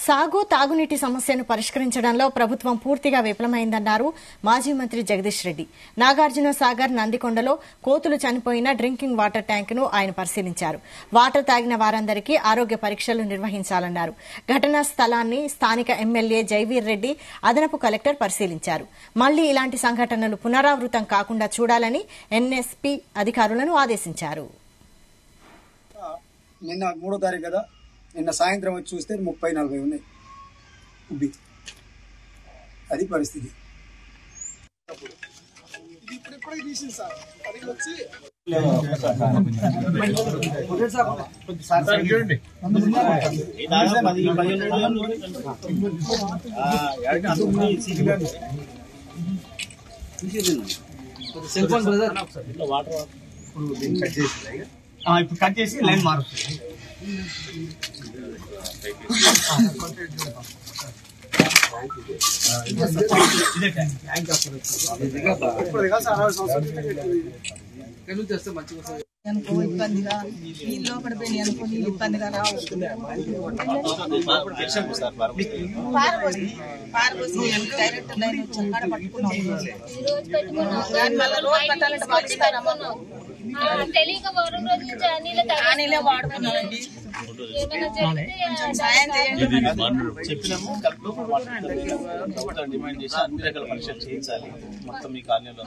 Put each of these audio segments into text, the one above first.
సాగు తాగునీటి సమస్యను పరిష్కరించడంలో ప్రభుత్వం పూర్తిగా విఫలమైందన్నారు మాజీ మంత్రి జగదీష్ రెడ్డి. నాగార్జున సాగర్ నందికొండలో కోతులు చనిపోయిన డ్రింకింగ్ వాటర్ ట్యాంకును ఆయన పరిశీలించారు. వాటర్ తాగిన వారందరికీ ఆరోగ్య పరీక్షలు నిర్వహించాలన్నారు. ఘటనా స్థలాన్ని స్థానిక ఎమ్మెల్యే జైవీర్ రెడ్డి అదనపు కలెక్టర్ పరిశీలించారు. మళ్లీ ఇలాంటి సంఘటనలు పునరావృతం కాకుండా చూడాలని ఎన్ఎస్పీ అధికారులను ఆదేశించారు. నిన్న 3వ తారీఖు కదా, నిన్న సాయంత్రం వచ్చి చూస్తే 30-40 ఉన్నాయి ఉబ్బి. అది పరిస్థితి. ఇప్పుడు కట్ చేసి లైన్ మారుస్తుంది. అనుకో ఇబ్బందిగా నీళ్ళు లోపల పోయి అనుకో నీళ్ళు ఇబ్బందిగా రావు. పారబోసి డైరెక్ట్ లైన్ వచ్చి అక్కడ పట్టుకున్నాం. దానివల్ల రోజు కట్టాలంటే తెలియక వారం రోజుల నుంచి నీళ్ళే వాడుకున్నామండి. సాయం చేయండి. చెప్పినాము డిమాండ్ చేసి అన్ని రకాల పరీక్షలు చేయించాలి. మొత్తం ఈ కాలనీలో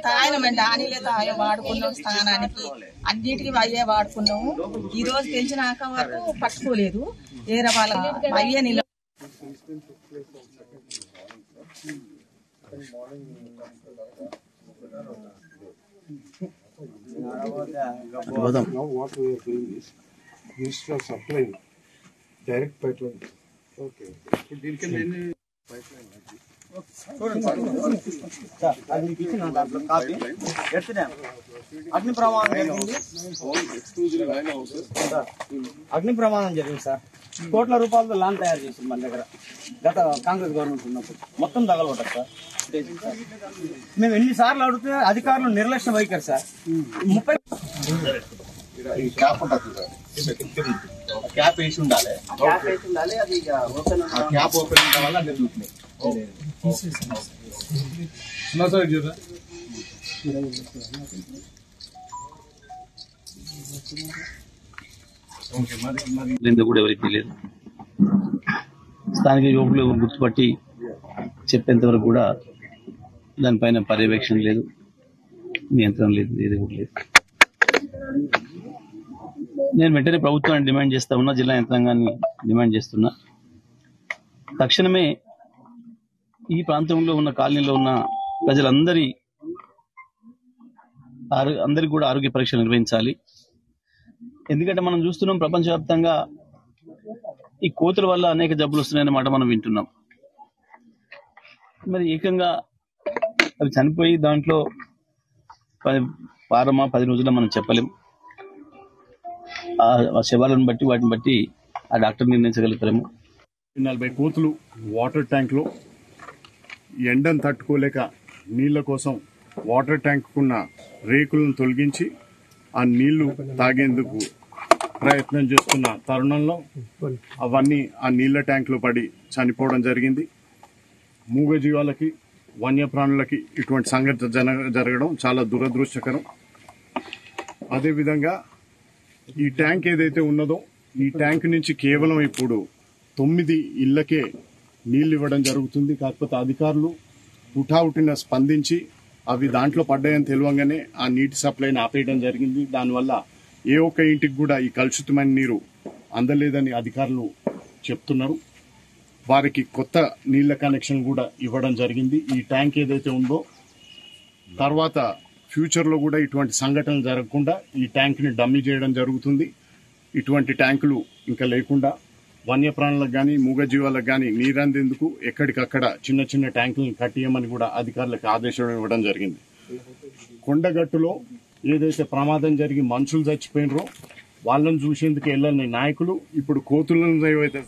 తాగినామండి. ఆ నీళ్ళే తాగే వాడుకున్నాం. స్నానానికి అన్నిటికీ అయ్యే వాడుకున్నాము. ఈ రోజు పెంచినాక వరకు పట్టుకోలేదు. వేరే వాళ్ళ అయ్యే నీళ్ళు Now what we are doing is, instead of supplying direct pipeline, okay. అగ్ని ప్రమాదం జరిగింది సార్. కోట్ల రూపాయలతో ల్యాండ్ తయారు చేసింది మన దగ్గర గత కాంగ్రెస్ గవర్నమెంట్ ఉన్నప్పుడు. మొత్తం తగలబడ్డారు సార్. మేము ఎన్నిసార్లు అడిగితే అధికారులు నిర్లక్ష్యం వైఖరి సార్. 30 క్యాప్ వేసి ఉండాలి. అది క్యాప్ ఓపెన్ ఉండడం వల్ల అన్ని చూస్తున్నాయి. కూడా ఎవరికి తెలియదు. స్థానిక యువకులు గుర్తుపట్టి చెప్పేంత వరకు కూడా దానిపైన పర్యవేక్షణ లేదు, నియంత్రణ లేదు, ఏది కూడా లేదు. నేను వెంటనే ప్రభుత్వాన్ని డిమాండ్ చేస్తా ఉన్నా, జిల్లా యంత్రాంగాన్ని డిమాండ్ చేస్తున్నా. తక్షణమే ఈ ప్రాంతంలో ఉన్న కాలనీలో ఉన్న అందరికి కూడా ఆరోగ్య పరీక్షలు నిర్వహించాలి. ఎందుకంటే మనం చూస్తున్నాం ప్రపంచవ్యాప్తంగా ఈ కోతుల వల్ల అనేక జబ్బులు వస్తున్నాయన్నమాట మనం వింటున్నాం. మరి ఏకంగా అవి చనిపోయి దాంట్లో వారమా 10 రోజుల మనం చెప్పలేం. ఆ శవాలను బట్టి వాటిని బట్టి ఆ డాక్టర్ నిర్ణయించగలుగుతారేమో. 40 కోతులు వాటర్ ట్యాంక్ లో ఎండను తట్టుకోలేక నీళ్ల కోసం వాటర్ ట్యాంక్ కున్న రేకులను తొలగించి ఆ నీళ్లు తాగేందుకు ప్రయత్నం చేస్తున్న తరుణంలో అవన్నీ ఆ నీళ్ల ట్యాంక్ లో పడి చనిపోవడం జరిగింది. మూగజీవాలకి, వన్యప్రాణులకి ఇటువంటి సంఘటన జరగడం చాలా దురదృష్టకరం. అదేవిధంగా ఈ ట్యాంక్ ఏదైతే ఉన్నదో ఈ ట్యాంక్ నుంచి కేవలం ఇప్పుడు 9 ఇళ్లకే నీళ్లు ఇవ్వడం జరుగుతుంది. కాకపోతే అధికారులు హుటాహుటిన స్పందించి అవి దాంట్లో పడ్డాయని తెలియగానే ఆ నీటి సప్లైని ఆపేయడం జరిగింది. దానివల్ల ఏ ఒక్క ఇంటికి కూడా ఈ కలుషితమైన నీరు అందలేదని అధికారులు చెప్తున్నారు. వారికి కొత్త నీళ్ల కనెక్షన్ కూడా ఇవ్వడం జరిగింది. ఈ ట్యాంక్ ఏదైతే ఉందో తర్వాత ఫ్యూచర్ లో కూడా ఇటువంటి సంఘటనలు జరగకుండా ఈ ట్యాంక్ ని డమ్మీ చేయడం జరుగుతుంది. ఇటువంటి ట్యాంకులు ఇంకా లేకుండా వన్యప్రాణులకు గాని మూగజీవాలకు గాని నీరందేందుకు ఎక్కడికక్కడ చిన్న చిన్న ట్యాంకులను కట్టియమని కూడా అధికారులకు ఆదేశం ఇవ్వడం జరిగింది. కొండగట్టులో ఏదైతే ప్రమాదం జరిగి మనుషులు చచ్చిపోయినరో వాళ్ళని చూసేందుకు వెళ్ళని నాయకులు ఇప్పుడు కోతులను ఏవైతే